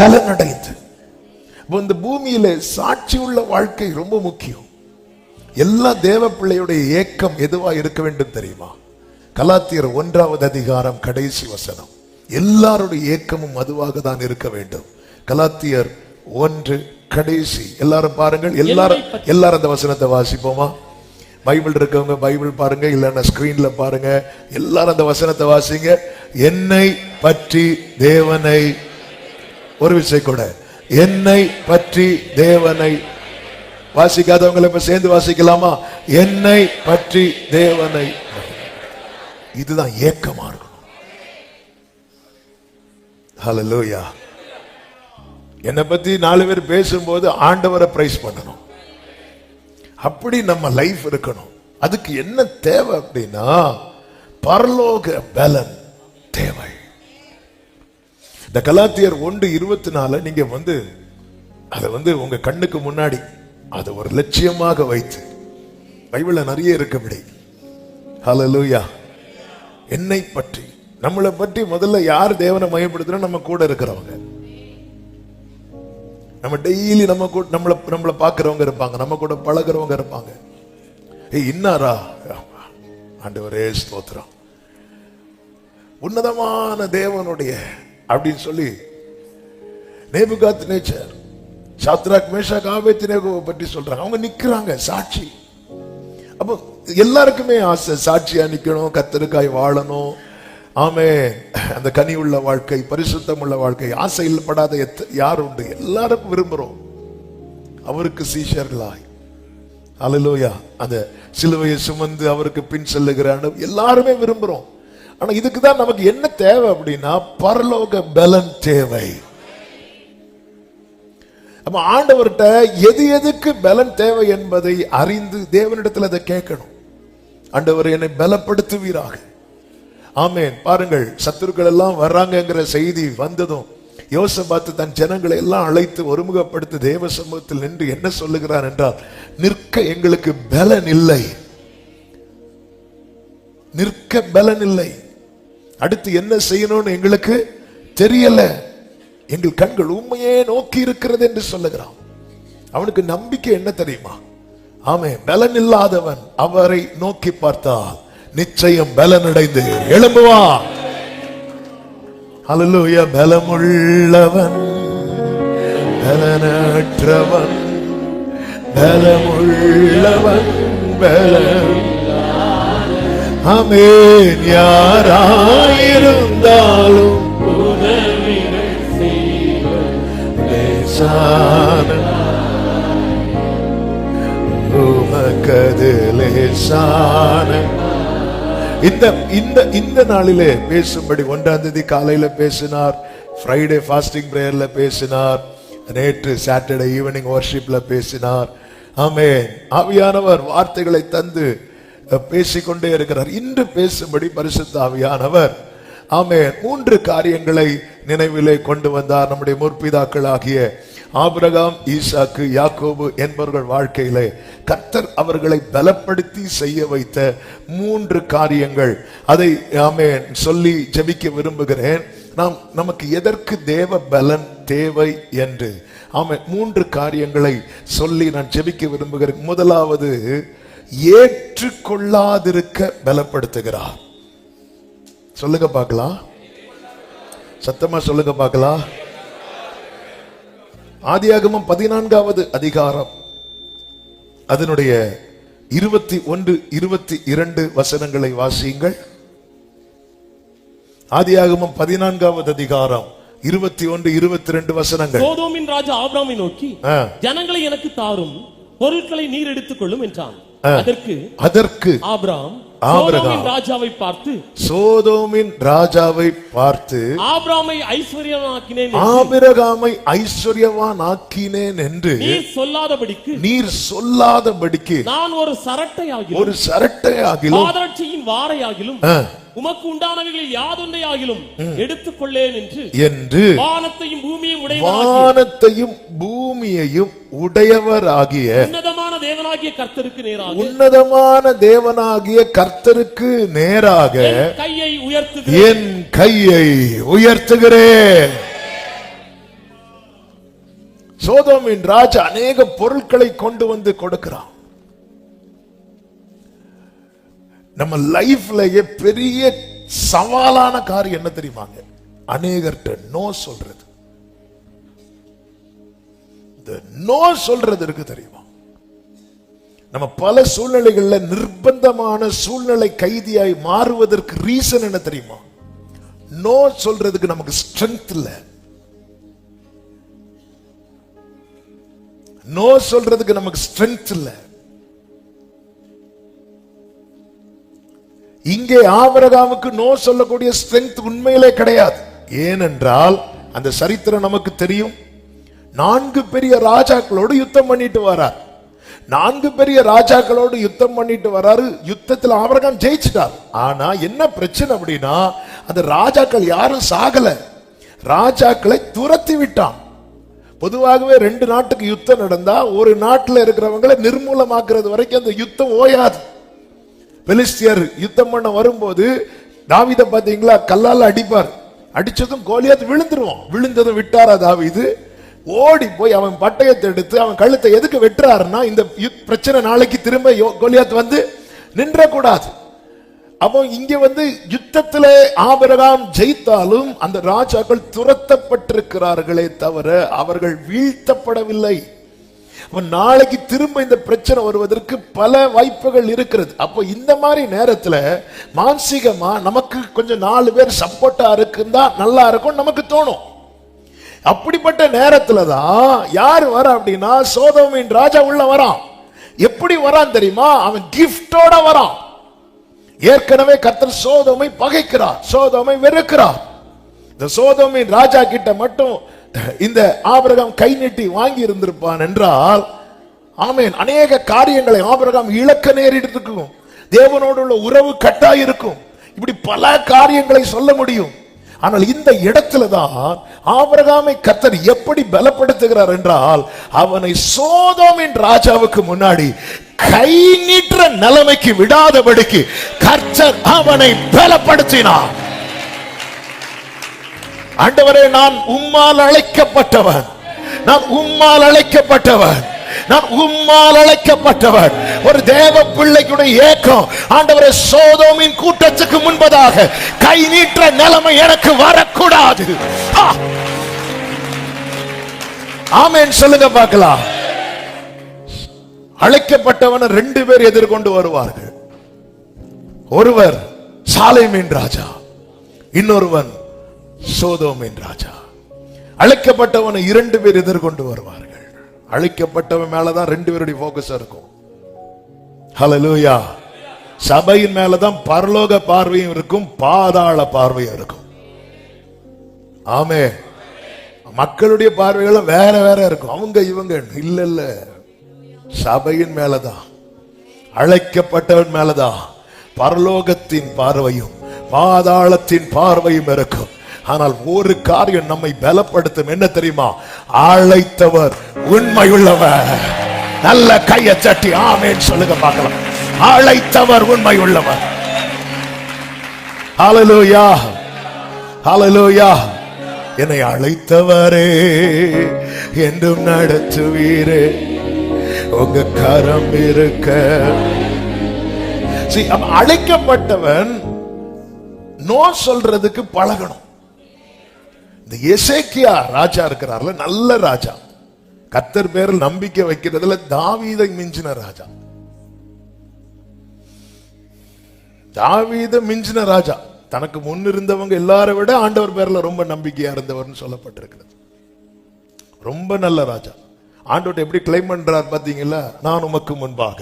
பலனடைந்து. இந்த பூமியில சாட்சி உள்ள வாழ்க்கை ரொம்ப முக்கியம். எல்லா தேவ பிள்ளையுடைய ஏக்கம் எதுவா இருக்க வேண்டும் தெரியுமா? கலாத்தியர் 1வது அதிகாரம் கடைசி வசனம். எல்லாருடைய ஏக்கமும் அதுவாக தான் இருக்க வேண்டும். கலாத்தியர் 1 கடைசி. எல்லாரும் பாருங்கள், எல்லாரும் அந்த வசனத்தை வாசிப்போமா? பைபிள் இருக்கவங்க பைபிள் பாருங்க, இல்லைன்னா ஸ்கிரீன்ல பாருங்க. எல்லாரும் அந்த வசனத்தை வாசிங்க. என்னை பற்றி தேவனை, ஒரு விஷயம் கூட, என்னை பற்றி தேவனை. வாசிக்காதவங்களை இப்ப சேர்ந்து வாசிக்கலாமா? என்னை பற்றி தேவனை. இதுதான் ஏக்கமா இருக்கணும். ஹல்லேலூயா. என்னை பத்தி 4 பேர் பேசும்போது ஆண்டவரை பிரைஸ் பண்ணணும். அப்படி நம்ம லைஃப் இருக்கணும். அதுக்கு என்ன தேவை அப்படின்னா பரலோக பலன் தேவை. இந்த கலாத்தியர் 1:24 நீங்க அதை உங்க கண்ணுக்கு முன்னாடி அதை ஒரு லட்சியமாக வைத்து, பைபிள்ல நிறைய இருக்கும்படி. ஹல்லேலூயா. என்னை பற்றி, நம்மளை பற்றி முதல்ல யார் தேவனை மயப்படுத்துறோம்? நம்ம கூட இருக்கிறவங்க. நம்ம டெய்லி நம்மளை பார்க்கிறவங்க இருப்பாங்க, நம்ம கூட பழகிறவங்க இருப்பாங்க. இன்னாரா, ஆண்டவரே ஸ்தோத்திரம், உன்னதமான தேவனுடைய அப்படின்னு சொல்லி நேபுகாத்நேச்சர், சாத்ராக் மேஷாக் ஆபேத்நேகோவை பற்றி சொல்றாங்க. அவங்க நிக்கிறாங்க சாட்சி. அப்போ எல்லாருக்குமே ஆசை சாட்சியா நிக்கணும், கர்த்தருக்காய் வாழணும். ஆமென். அந்த கனி உள்ள வாழ்க்கை, பரிசுத்தம் உள்ள வாழ்க்கை, ஆசை இல்லப்படாத யார் உண்டு? எல்லாருக்கும் விரும்புறோம் அவருக்கு சீஷர்களாய். அல்லேலூயா. அந்த சிலுவையை சுமந்து அவருக்கு பின் செல்லுகிற எல்லாருமே விரும்புறோம். ஆனா இதுக்கு தான் நமக்கு என்ன தேவை அப்படின்னா பரலோக பலன் தேவை. அப்ப ஆண்டவர்கிட்ட எது எதுக்கு பலன் தேவை என்பதை அறிந்து தேவனிடத்தில் அதை கேட்கணும். ஆண்டவர் என்னை பலப்படுத்துவீராக. ஆமென். பாருங்கள், சத்துருக்கள் எல்லாம் வர்றாங்கிற செய்தி வந்ததும் யோசபாத் தன் ஜனங்களை எல்லாம் அழைத்து ஒருமுகப்படுத்தி தேவ சமூகத்தில் நின்று என்ன சொல்லுகிறார் என்றால், நிற்க எங்களுக்கு பலன் இல்லை, நிற்க பலன் இல்லை, அடுத்து என்ன செய்யணும்னு எங்களுக்கு தெரியல, எங்கள் கண்கள் உண்மையே நோக்கி இருக்கிறது என்று சொல்லுகிறான். அவனுக்கு நம்பிக்கை என்ன தெரியுமா? ஆமென். பலன் இல்லாதவன் அவரை நோக்கி பார்த்தால் நிச்சயம் பலனடைந்து எழும்புவான். ஹல்லேலூயா. பலமுள்ளவன் பலனற்றவன், பலமுள்ளவன் ஆமென். யாராயிருந்தாலும் உமக்கது லேசான. இந்த நாளிலே பேசும்படி 1ஆம் தேதி காலையில பேசினார், ஃப்ரைடே ஃபாஸ்டிங் பிரேயர்ல பேசினார், நேற்று சாட்டர்டே ஈவினிங் வர்ஷிப்ல பேசினார். ஆமென். ஆவியானவர் வார்த்தைகளை தந்து பேசிக்கொண்டே இருக்கிறார். இன்று பேசும்படி பரிசுத்த ஆவியானவர் ஆமென் 3 காரியங்களை நினைவிலே கொண்டு வந்தார். நம்முடைய முற்பிதாக்கள் ஆகிய ஆபிரகாம், ஈசாக்கு, யாக்கோபு என்பவர்கள் வாழ்க்கையிலே கர்த்தர் அவர்களை பலப்படுத்தி செய்ய வைத்த 3 காரியங்கள். அதை ஆமென் சொல்லி ஜெபிக்க விரும்புகிறேன். நமக்கு எதற்கு தேவ பலன் தேவை என்று ஆமென் 3 காரியங்களை சொல்லி நான் ஜெபிக்க விரும்புகிறேன். முதலாவது, ஏற்றுக்கொள்ளாதிருக்க பலப்படுத்துகிறார். சொல்லுங்க பார்க்கலாம், சத்தமா சொல்லுங்க பார்க்கலாம். ஆதியாகமம் 14வது அதிகாரம் அதனுடைய 21, 22 வசனங்களை வாசியுங்கள். ஆதியாகமம் 14வது அதிகாரம் 21, 22 வசனங்கள். சோதோமின் ராஜா ஆபிரகாமை நோக்கி, ஜனங்களை எனக்கு தாரும், பொருட்களை நீர் எடுத்துக் கொள்ளும் என்றான். அதற்கு ஆபிரகாம் சோதோமின் ராஜாவை பார்த்து ஆபிரகாமை ஐஸ்வர்யவானாக்கினேன் என்று நீர் சொல்லாதபடிக்கு நான் ஒரு சரட்டையாகிலும் பாதரட்சியின் வாரையாகிலும் உமக்கு உண்டானவைகளில் யாதொன்றையாகிலும் எடுத்துக்கொள்ளேன் என்று வானத்தையும் பூமியையும் உடையவராகிய உன்னதமான தேவனாகிய கர்த்தருக்கு நேராக என் கையை உயர்த்துகிறேன். சோதோமின் ராஜா அநேக பொருட்களை கொண்டு வந்து கொடுக்கிறான். நம்ம லைஃப்லயே பெரிய சவாலான காரியம் என்ன தெரியுமாங்க? அநேகர்ட்ட நோ சொல்றது. இந்த நோ சொல்றது இருக்கு தெரியுமா? நம்ம பல சூழ்நிலைகள்ல நிர்பந்தமான சூழ்நிலை கைதியாய் மாறுவதற்கு ரீசன் என்ன தெரியுமா? நோ சொல்றதுக்கு நமக்கு ஸ்ட்ரென்த் இல்ல. நோ சொல்றதுக்கு நமக்கு ஸ்ட்ரென்த் இல்ல. இங்கே ஆபிரகாமுக்கு நோ சொல்லக்கூடிய ஸ்ட்ரென்த் உண்மையிலே கிடையாது. ஏனென்றால் அந்த சரித்திரம் நமக்கு தெரியும். 4 பெரிய ராஜாக்களோடு யுத்தம் பண்ணிட்டு வரார். 4 பெரிய ராஜாக்களோடு யுத்தம் பண்ணிட்டு வராரு. யுத்தத்தில் ஆபிரகாம் ஜெயிச்சிட்டார். ஆனா என்ன பிரச்சனை அப்படின்னா, அந்த ராஜாக்கள் யாரும் சாகல, ராஜாக்களை துரத்தி விட்டான். பொதுவாகவே 2 நாட்டுக்கு யுத்தம் நடந்தா ஒரு நாட்டில் இருக்கிறவங்களை நிர்மூலமாக்குறது வரைக்கும் அந்த யுத்தம் ஓயாது. பெலிஸ்தியர் யுத்தம் பண்ண வரும்போது தாவீதை பாத்தீங்களா, கல்லால அடிப்பார். அடிச்சதும் கோலியாத் விழுந்துருவான். விழுந்ததும் விட்டாரா தாவீது? ஓடி போய் அவன் பட்டயத்தை எடுத்து அவன் கழுத்தை எதுக்கு வெட்டுறாருன்னா, இந்த பிரச்சனை நாளைக்கு திரும்ப கோலியாத் வந்து நின்ற கூடாது. அப்போ இங்க வந்து யுத்தத்திலே ஆபிரகாம் ஜெயித்தாலும் அந்த ராஜாக்கள் துரத்தப்பட்டிருக்கிறார்களே தவிர அவர்கள் வீழ்த்தப்படவில்லை. நாளைக்கு திரும்ப இந்த பிரச்சனை வருவதற்கு பல வாய்ப்புகள் இருக்கிறது. அப்போ இந்த மாதிரி நேரத்துல மானசீகமா நமக்கு கொஞ்சம் 4 பேர் சப்போர்ட்டா இருக்குந்தா நல்லா இருக்கும் நமக்கு தோணும். அப்படிப்பட்ட நேரத்துல தான் யாரு வர அப்படின்னா, சோதோமின் ராஜா உள்ள வரான். எப்படி வரான் தெரியுமா? அவன் கிஃப்டோட வரான். ஏற்கனவே கர்த்தர் சோதோமை பகைக்கிறார், சோதோமை வெறுக்கிறார். இந்த சோதோமின் ராஜா கிட்ட மட்டும் இந்த ஆபிரகாம் கை நீட்டி வாங்கி இருந்திருப்பான் என்றால், ஆமென், அநேக காரியங்களை ஆபிரகாம் இழக்க நேரிட்டிருக்கும். தேவனோடு உள்ள உறவு கட்டாயிருக்கும். இப்படி பல காரியங்களை சொல்ல முடியும். ஆனால் இந்த இடத்துல தான் ஆபிரகாமை கர்த்தர் எப்படி பலப்படுத்துகிறார் என்றால், அவனை சோதோமின் ராஜாவுக்கு முன்னாடி கை நீட்டுற நிலைமைக்கு விடாதபடிக்கு கர்த்தர் அவனை பலப்படுத்தினார். ஆண்டவரே, நான் உம்மால் அழைக்கப்பட்டவன், நான் உம்மால் அழைக்கப்பட்டவன், நான் உம்மால் அழைக்கப்பட்டவன். ஒரு தேவ பிள்ளைக்குடைய ஏக்கம், ஆண்டவரே, சோதோமின் கூட்டத்துக்கு முன்பதாக கை நீட்டுற நிலைமை எனக்கு வரக்கூடாது. ஆமென் சொல்லுங்க பார்க்கலாம். அழைக்கப்பட்டவனை 2 பேர் எதிர்கொண்டு வருவார்கள். ஒருவர் சாலேமின் ராஜா, இன்னொருவன் சோதோமின் ராஜா. அழைக்கப்பட்டவனை 2 பேர் எதிர்கொண்டு வருவார்கள். அழைக்கப்பட்டவன் மேலதான் 2 பேருடைய போக்கஸ் இருக்கும். ஹல்லேலூயா. சபையின் மேலதான் பரலோக பார்வையும் இருக்கும், பாதாள பார்வையும் இருக்கும். ஆமே. மக்களுடைய பார்வைகளும் வேற வேற இருக்கும். அவங்க இவங்க இல்ல இல்ல, சபையின் மேலதான், அழைக்கப்பட்டவன் மேலதான் பரலோகத்தின் பார்வையும் பாதாளத்தின் பார்வையும் இருக்கும். ஆனால் ஒரு காரியம் நம்மை பலப்படுத்தும், என்ன தெரியுமா? அழைத்தவர் உண்மையுள்ளவர். நல்ல கையை தட்டி ஆமென் சொல்லுங்க பார்க்கலாம். அழைத்தவர் உண்மையுள்ளவர். ஹல்லேலூயா, ஹல்லேலூயா. என்னை அழைத்தவரே என்றும் நடத்துவீரே, உங்க கரம் இருக்க. அழைக்கப்பட்டவன் நோ சொல்றதுக்கு பழகணும். இந்த எசேக்கியா ராஜா இருக்கிறார்ல, நல்ல ராஜா, கர்த்தர் பேரில் நம்பிக்கை வைக்கிறதுல தாவீதை மிஞ்சின ராஜா. தாவீதை மிஞ்சின ராஜா. தனக்கு முன் இருந்தவங்க எல்லாரை விட ஆண்டவர் பேர்ல ரொம்ப நம்பிக்கையா இருந்தவர் சொல்லப்பட்டிருக்கிறது. ரொம்ப நல்ல ராஜா. ஆண்டவர் எப்படி கிளைம் பண்றார் பாத்தீங்களா? நான் உமக்கு முன்பாக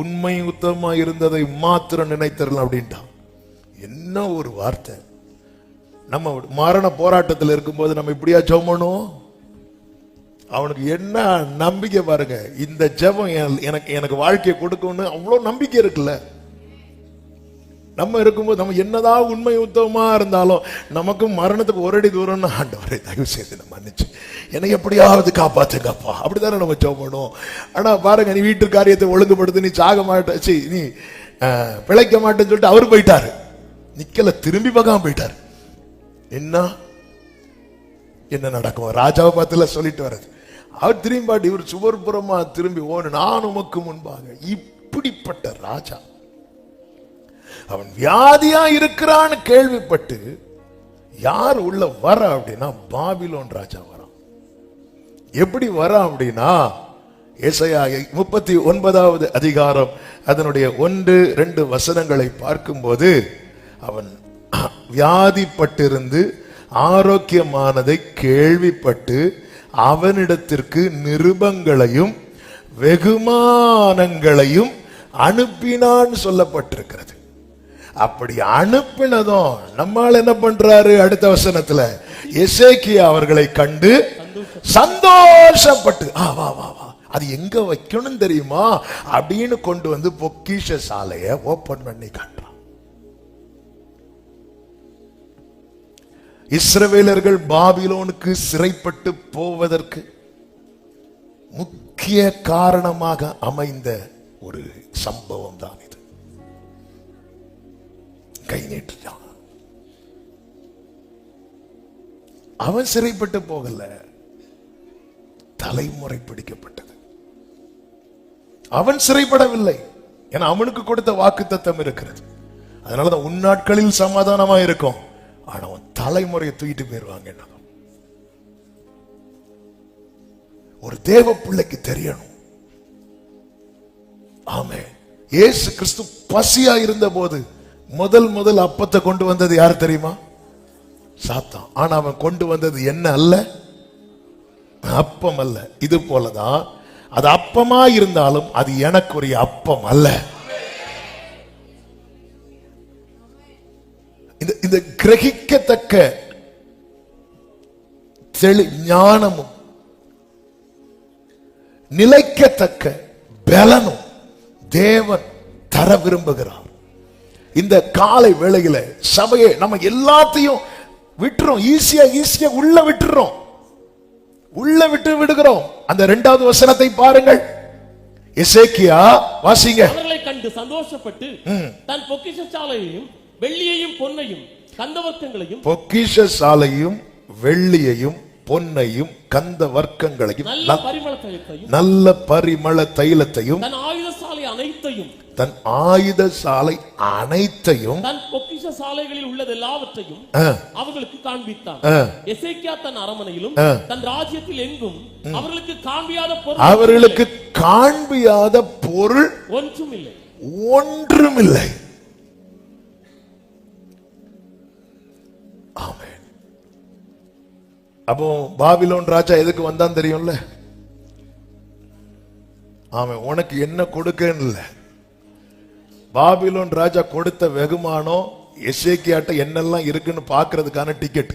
உண்மை உத்தமமா இருந்ததை மாத்திரம் நினைத்தரலாம் அப்படின்ட்டான். என்ன ஒரு வார்த்தை! நம்ம மரண போராட்டத்தில் இருக்கும்போது நம்ம இப்படியா ஜெபம் பண்ணுவோம்? அவனுக்கு என்ன நம்பிக்கை பாருங்க. இந்த ஜெபம் எனக்கு வாழ்க்கையை கொடுக்கும்னு அவ்வளவு நம்பிக்கை இருக்குல்ல. நம்ம இருக்கும்போது நம்ம என்னதான் உண்மை உத்தமமா இருந்தாலும் நமக்கும் மரணத்துக்கு ஒரு அடி தூரம்னு, ஆண்டவரே தயவு செய்து நம்ம மன்னிச்சு என்னை எப்படியாவது காப்பாத்துங்கப்பா, அப்படித்தானே நம்ம ஜெபம் பண்ணுவோம். ஆனா பாருங்க, நீ வீட்டு காரியத்தை ஒழுங்குபடுத்து, நீ சாக மாட்டாச்சு, நீ பிழைக்க மாட்டேன்னு சொல்லிட்டு அவர் போயிட்டாரு. நிக்கல, திரும்பி பார்க்காம போயிட்டாரு. என்ன நடக்கும்? ராஜாவை பார்த்துல சொல்லிட்டு வர்றது, அவர் திரும்பாட்டி இவர் சுவர்புறமா திரும்பி நான் உமக்கு முன்பாக. இப்படிப்பட்ட ராஜா அவன் வியாதியா இருக்கிறான்னு கேள்விப்பட்டு யார் உள்ள வர அப்படின்னா பாபிலோன் ராஜா வரான். எப்படி வரான் அப்படின்னா ஏசாயா 39வது அதிகாரம் அதனுடைய 1-2 வசனங்களை பார்க்கும்போது அவன் வியாதிப்பட்டிருந்து ஆரோக்கியமானதை கேள்விப்பட்டு அவனிடத்திற்கு நிருபங்களையும் வெகுமானங்களையும் அனுப்பினான்னு சொல்லப்பட்டிருக்கிறது. அப்படி அனுப்பினதும் நம்மால் என்ன பண்றாரு? அடுத்த வசனத்துல எசேக்கியா அவர்களை கண்டு சந்தோஷப்பட்டு வா வா வா, அது எங்க வைக்கணும் தெரியுமா அப்படின்னு கொண்டு வந்து பொக்கிஷ சாலையை ஓபன் பண்ணி காட்டுறான். இஸ்ரவேலர்கள் பாபிலோனுக்கு சிறைப்பட்டு போவதற்கு முக்கிய காரணமாக அமைந்த ஒரு சம்பவம் தான் இது. கை நீட்டான். அவன் சிறைப்பட்டு போகல, தலைமுறை பிடிக்கப்பட்டது. அவன் சிறைப்படவில்லை, ஏன்னா அவனுக்கு கொடுத்த வாக்குத்தத்தம் இருக்கிறது. அதனாலதான் உன்னாட்களில் சமாதானமா இருக்கும், ஆனா அவன் தலைமுறையை தூக்கிட்டு போயிருவாங்க. என்ன ஒரு தேவ பிள்ளைக்கு தெரியணும். ஆமே, இயேசு கிறிஸ்து பசியா இருந்த போது முதல் அப்பத்தை கொண்டு வந்தது யார் தெரியுமா? சாத்தான். ஆனா அவன் கொண்டு வந்தது என்ன அல்ல? அப்பம் அல்ல. இது போலதான் அது அப்பமா இருந்தாலும் அது எனக்குரிய அப்பம் அல்ல. இந்த கிரகிக்கத்தக்க ஞானமும் நிலைக்கத்தக்க பலனும் தேவன் தர விரும்புகிறார். இந்த காலை வேளையில சபையை நம்ம எல்லாத்தையும் விட்டுறோம், ஈஸியா உள்ள விட்டுறோம், உள்ள விட்டு விடுகிறோம். அந்த 2வது வசனத்தை பாருங்கள். எசேக்கியா வாசிங்க. அவர்களை கண்டு சந்தோஷப்பட்டு தன் பொக்கிஷ சாலையையும் வெள்ளியையும் பொன்னையும் கந்தவர்க்கங்களையும், பொக்கிஷ சாலையும் வெள்ளியையும் பொன்னையும் கந்த வர்க்கங்களையும் நல்ல பரிமள தைலத்தையும் தன் ஆயுத சாலை அனைத்தையும் தன் பொக்கிஷ சாலைகளில் உள்ளது எல்லாவற்றையும் அவர்களுக்கு காண்பித்தான். எசேக்கியா தன் அரமனையிலும் தன் ராஜ்யத்தில் எங்கும் அவர்களுக்கு காண்பியாத பொருள் ஒன்றுமில்லை. ஆமென். அப்போ பாபிலோன் ராஜா எதுக்கு வந்தான் தெரியும்ல? ஆமென். உனக்கு என்ன கொடுக்கன்னு இல்ல, பாபிலோன் ராஜா கொடுத்த வெகுமானம் எசேக்கியாட்ட என்னெல்லாம் இருக்குன்னு பாக்குறதுக்கான டிக்கெட்.